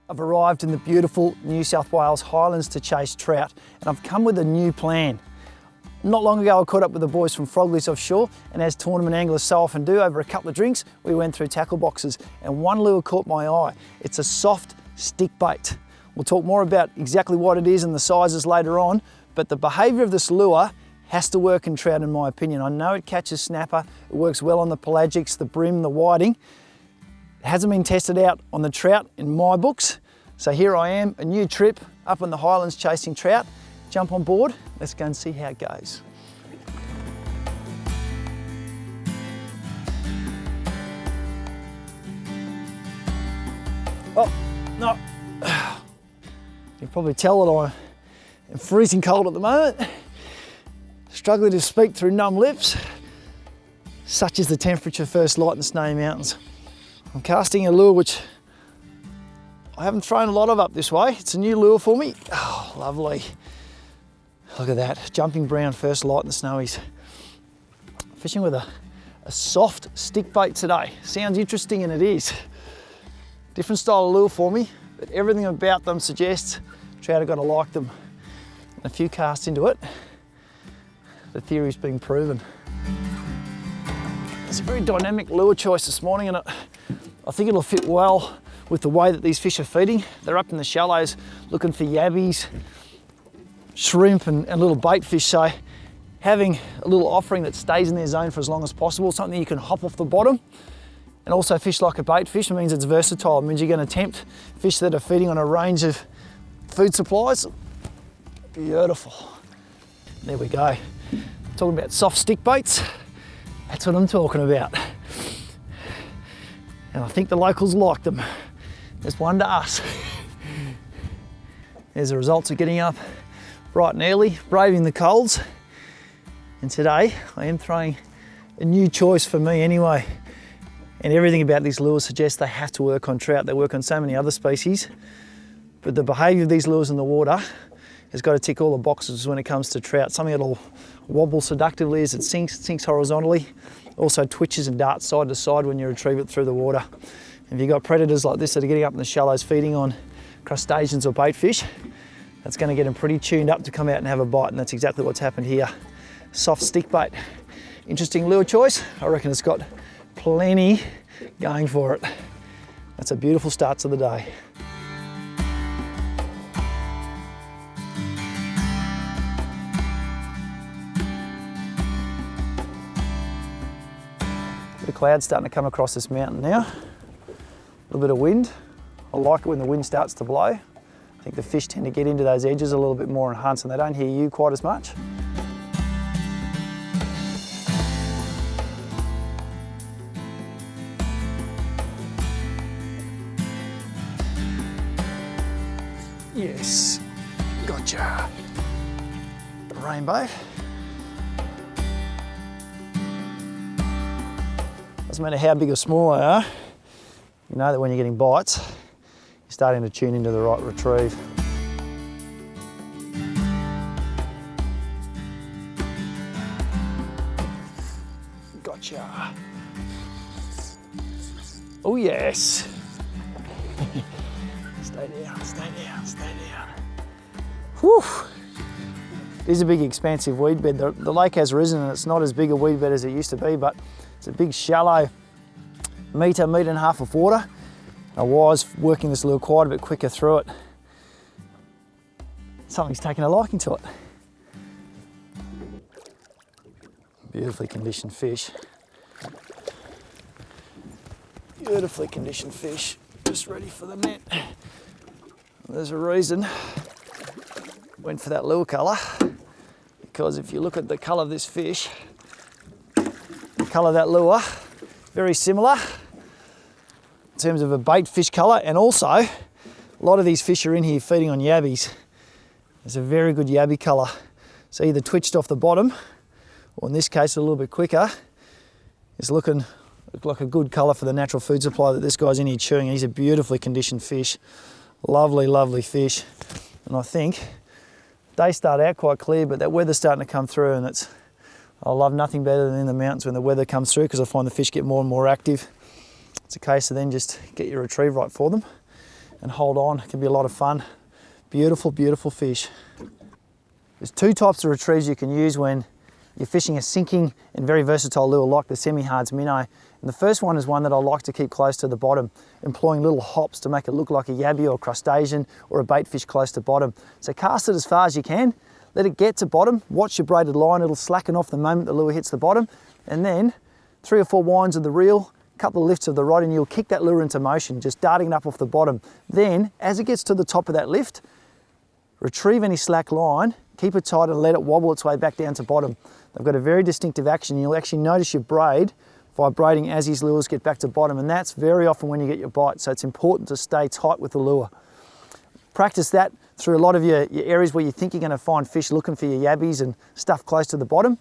I've arrived in the beautiful New South Wales highlands to chase trout, and I've come with a new plan. Not long ago I caught up with the boys from Frogley's offshore, and as tournament anglers so often do, over a couple of drinks we went through tackle boxes and one lure caught my eye. It's a soft stick bait. We'll talk more about exactly what it is and the sizes later on, but the behaviour of this lure has to work in trout in my opinion. I know it catches snapper, it works well on the pelagics, the bream, the whiting. It hasn't been tested out on the trout in my books. So here I am, a new trip up in the highlands chasing trout. Jump on board, let's go and see how it goes. Oh, no. You can probably tell that I'm freezing cold at the moment. Struggling to speak through numb lips. Such is the temperature first light in the Snowy Mountains. I'm casting a lure which I haven't thrown a lot of up this way. It's a new lure for me. Oh, lovely. Look at that, jumping brown first light in the Snowies. Fishing with a soft stick bait today. Sounds interesting, and it is. Different style of lure for me, but everything about them suggests trout are gonna like them. And a few casts into it, the theory's being proven. It's a very dynamic lure choice this morning, and I think it'll fit well with the way that these fish are feeding. They're up in the shallows looking for yabbies, shrimp and little bait fish, so having a little offering that stays in their zone for as long as possible, something you can hop off the bottom and also fish like a bait fish, means it's versatile. It means you're going to tempt fish that are feeding on a range of food supplies. Beautiful. There we go. Talking about soft stick baits, that's what I'm talking about. And I think the locals like them. There's one to us. There's the results of getting up bright and early, braving the colds. And today I am throwing a new choice for me anyway. And everything about these lures suggests they have to work on trout. They work on so many other species. But the behaviour of these lures in the water has got to tick all the boxes when it comes to trout. Something that'll wobble seductively as it sinks horizontally. Also twitches and darts side to side when you retrieve it through the water. If you've got predators like this that are getting up in the shallows feeding on crustaceans or bait fish, that's going to get them pretty tuned up to come out and have a bite, and that's exactly what's happened here. Soft stick bait. Interesting lure choice. I reckon it's got plenty going for it. That's a beautiful start to the day. The clouds starting to come across this mountain now. A little bit of wind. I like it when the wind starts to blow. I think the fish tend to get into those edges a little bit more and hunt, and they don't hear you quite as much. Yes, gotcha. The rainbow. Doesn't matter how big or small they are, you know that when you're getting bites, you're starting to tune into the right retrieve. Gotcha. Oh yes. Stay down, stay down, stay down. Whew. It is a big expansive weed bed. The lake has risen and it's not as big a weed bed as it used to be, but it's a big shallow metre and a half of water. I was working this lure quite a bit quicker through it. Something's taken a liking to it. Beautifully conditioned fish. Beautifully conditioned fish, just ready for the net. There's a reason I went for that lure colour, because if you look at the colour of this fish, the colour of that lure, very similar in terms of a bait fish colour, and also a lot of these fish are in here feeding on yabbies. It's a very good yabby colour. So either twitched off the bottom, or in this case a little bit quicker. It's looking like a good colour for the natural food supply that this guy's in here chewing. He's a beautifully conditioned fish. Lovely, lovely fish. And I think they start out quite clear, but that weather's starting to come through, and I love nothing better than in the mountains when the weather comes through, because I find the fish get more and more active. It's a case of then just get your retrieve right for them. and hold on. It can be a lot of fun. Beautiful, beautiful fish. There's two types of retrieves you can use when you're fishing a sinking and very versatile lure like the semi-hards minnow. And the first one is one that I like to keep close to the bottom, employing little hops to make it look like a yabby or crustacean or a bait fish close to bottom. So cast it as far as you can, let it get to bottom, watch your braided line, it'll slacken off the moment the lure hits the bottom, and then 3 or 4 winds of the reel, a couple of lifts of the rod, and you'll kick that lure into motion, just darting it up off the bottom. Then, as it gets to the top of that lift, retrieve any slack line, keep it tight and let it wobble its way back down to bottom. They've got a very distinctive action. You'll actually notice your braid vibrating as these lures get back to bottom, and that's very often when you get your bite, so it's important to stay tight with the lure. Practice that through a lot of your areas where you think you're going to find fish, looking for your yabbies and stuff close to the bottom.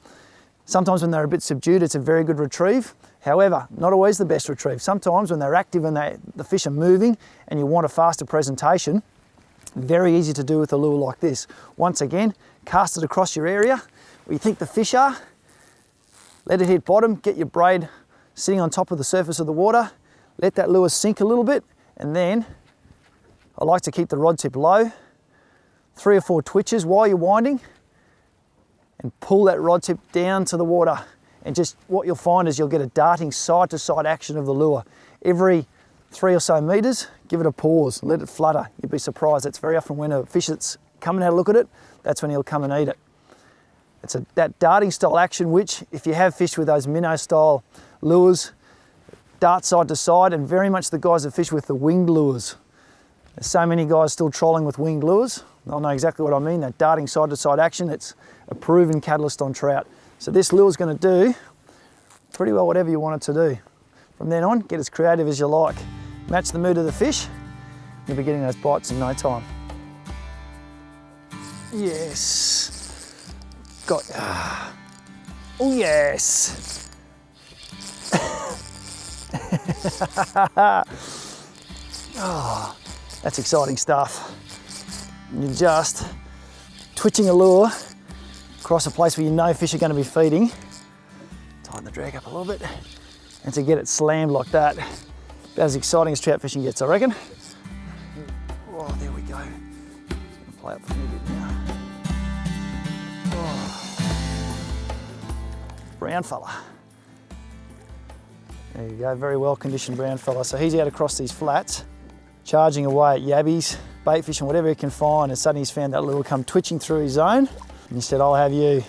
Sometimes when they're a bit subdued, it's a very good retrieve. However, not always the best retrieve. Sometimes when they're active and the fish are moving and you want a faster presentation, very easy to do with a lure like this. Once again, cast it across your area where you think the fish are, let it hit bottom, get your braid sitting on top of the surface of the water, let that lure sink a little bit, and then I like to keep the rod tip low, 3 or 4 twitches while you're winding, and pull that rod tip down to the water. And just what you'll find is you'll get a darting side to side action of the lure. Every 3 or so meters, give it a pause, let it flutter. You'd be surprised. That's very often when a fish that's coming out to look at it, that's when he'll come and eat it. It's that darting style action, which if you have fished with those minnow style lures, dart side to side, and very much the guys that fish with the winged lures. There's so many guys still trolling with winged lures. They'll know exactly what I mean, that darting side to side action. It's a proven catalyst on trout. So this lure is going to do pretty well whatever you want it to do. From then on, get as creative as you like. Match the mood of the fish, you'll be getting those bites in no time. Yes. Got, oh yes. Oh, that's exciting stuff. You're just twitching a lure across a place where you know fish are going to be feeding. Tighten the drag up a little bit, and to get it slammed like that, about as exciting as trout fishing gets, I reckon. Oh, there we go. Just gonna play up for me a bit now. Oh. Brown fella. There you go, very well conditioned brown fella. So he's out across these flats, charging away at yabbies, bait fishing, whatever he can find, and suddenly he's found that lure come twitching through his zone. And he said, I'll have you.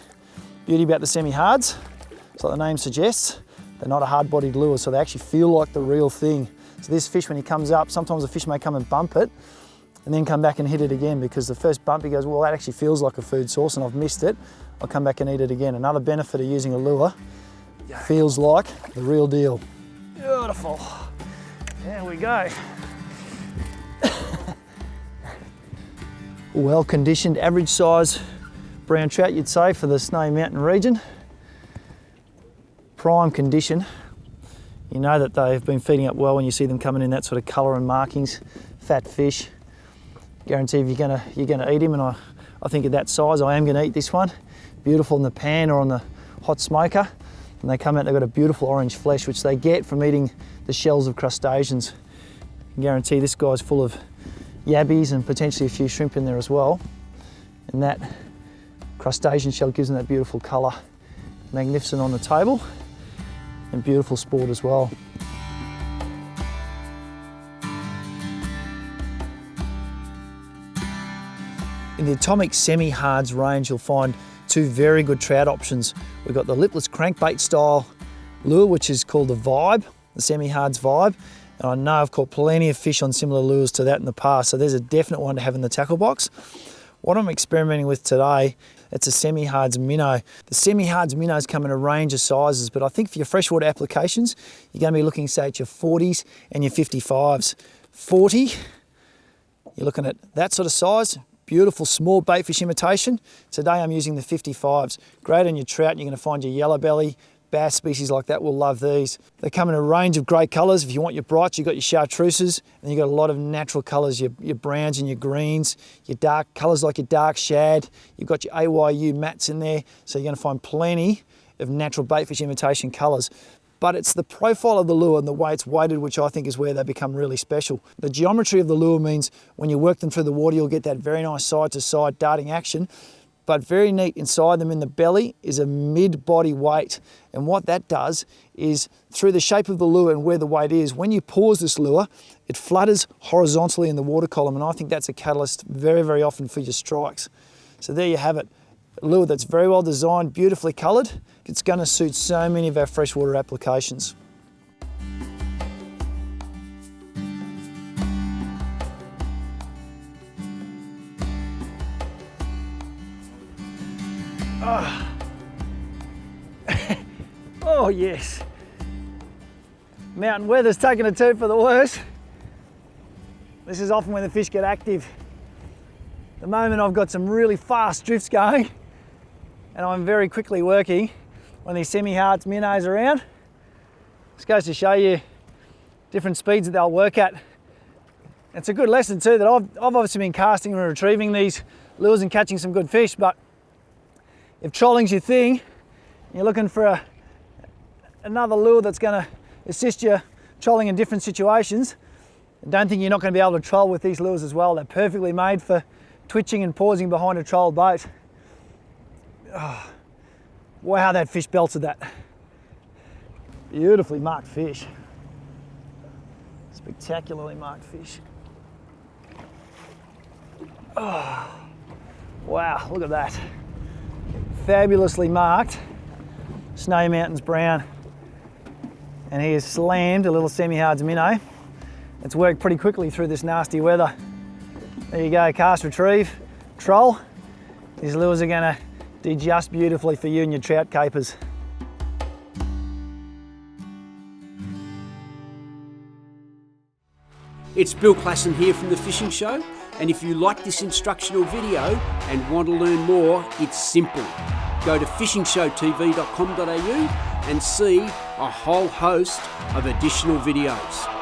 Beauty about the semi-hards, it's like the name suggests, they're not a hard-bodied lure, so they actually feel like the real thing. So this fish, when he comes up, sometimes the fish may come and bump it, and then come back and hit it again, because the first bump he goes, well, that actually feels like a food source and I've missed it. I'll come back and eat it again. Another benefit of using a lure, feels like the real deal. Beautiful. There we go. Well conditioned, average size brown trout, you'd say, for the Snowy Mountain region. Prime condition. You know that they've been feeding up well when you see them coming in that sort of colour and markings. Fat fish. Guarantee if you're gonna eat him, and I think at that size I am gonna eat this one. Beautiful in the pan or on the hot smoker. And they come out, they've got a beautiful orange flesh, which they get from eating the shells of crustaceans. I can guarantee this guy's full of yabbies and potentially a few shrimp in there as well. And that crustacean shell gives them that beautiful colour. Magnificent on the table, and beautiful sport as well. In the Atomic Semi-Hards range, you'll find 2 very good trout options. We've got the lipless crankbait style lure, which is called the Vibe, the Semi-Hards Vibe. And I know I've caught plenty of fish on similar lures to that in the past, so there's a definite one to have in the tackle box. What I'm experimenting with today, it's a Semi-Hards minnow. The Semi-Hards minnows come in a range of sizes, but I think for your freshwater applications, you're going to be looking, say, at your 40s and your 55s. 40, you're looking at that sort of size, beautiful small bait fish imitation. Today I'm using the 55s. Great on your trout, you're going to find your yellow belly, bass species like that will love these. They come in a range of great colours. If you want your brights, you've got your chartreuses, and you've got a lot of natural colours, your browns and your greens, your dark colours like your dark shad. You've got your AYU mats in there, so you're going to find plenty of natural baitfish imitation colours. but it's the profile of the lure and the way it's weighted which I think is where they become really special. The geometry of the lure means when you work them through the water, you'll get that very nice side-to-side darting action, but very neat inside them in the belly is a mid-body weight. And what that does is, through the shape of the lure and where the weight is, when you pause this lure, it flutters horizontally in the water column, and I think that's a catalyst very, very often for your strikes. So there you have it. A lure that's very well designed, beautifully coloured. It's going to suit so many of our freshwater applications. Oh, oh yes. Mountain weather's taken a turn for the worse. This is often when the fish get active. At the moment I've got some really fast drifts going, and I'm very quickly working on these semi-hards minnows around. This goes to show you different speeds that they'll work at. It's a good lesson too that I've obviously been casting and retrieving these lures and catching some good fish, but if trolling's your thing, and you're looking for another lure that's going to assist you trolling in different situations, I don't think you're not going to be able to troll with these lures as well. They're perfectly made for twitching and pausing behind a trolled bait. Oh, wow, that fish belted that. Beautifully marked fish. Spectacularly marked fish. Oh, wow, look at that. Fabulously marked Snowy Mountains brown. And he has slammed a little semi-hards minnow. It's worked pretty quickly through this nasty weather. There you go, cast, retrieve, troll. These lures are going to do just beautifully for you and your trout capers. It's Bill Klassen here from The Fishing Show, and if you like this instructional video and want to learn more, it's simple. Go to fishingshowtv.com.au and see a whole host of additional videos.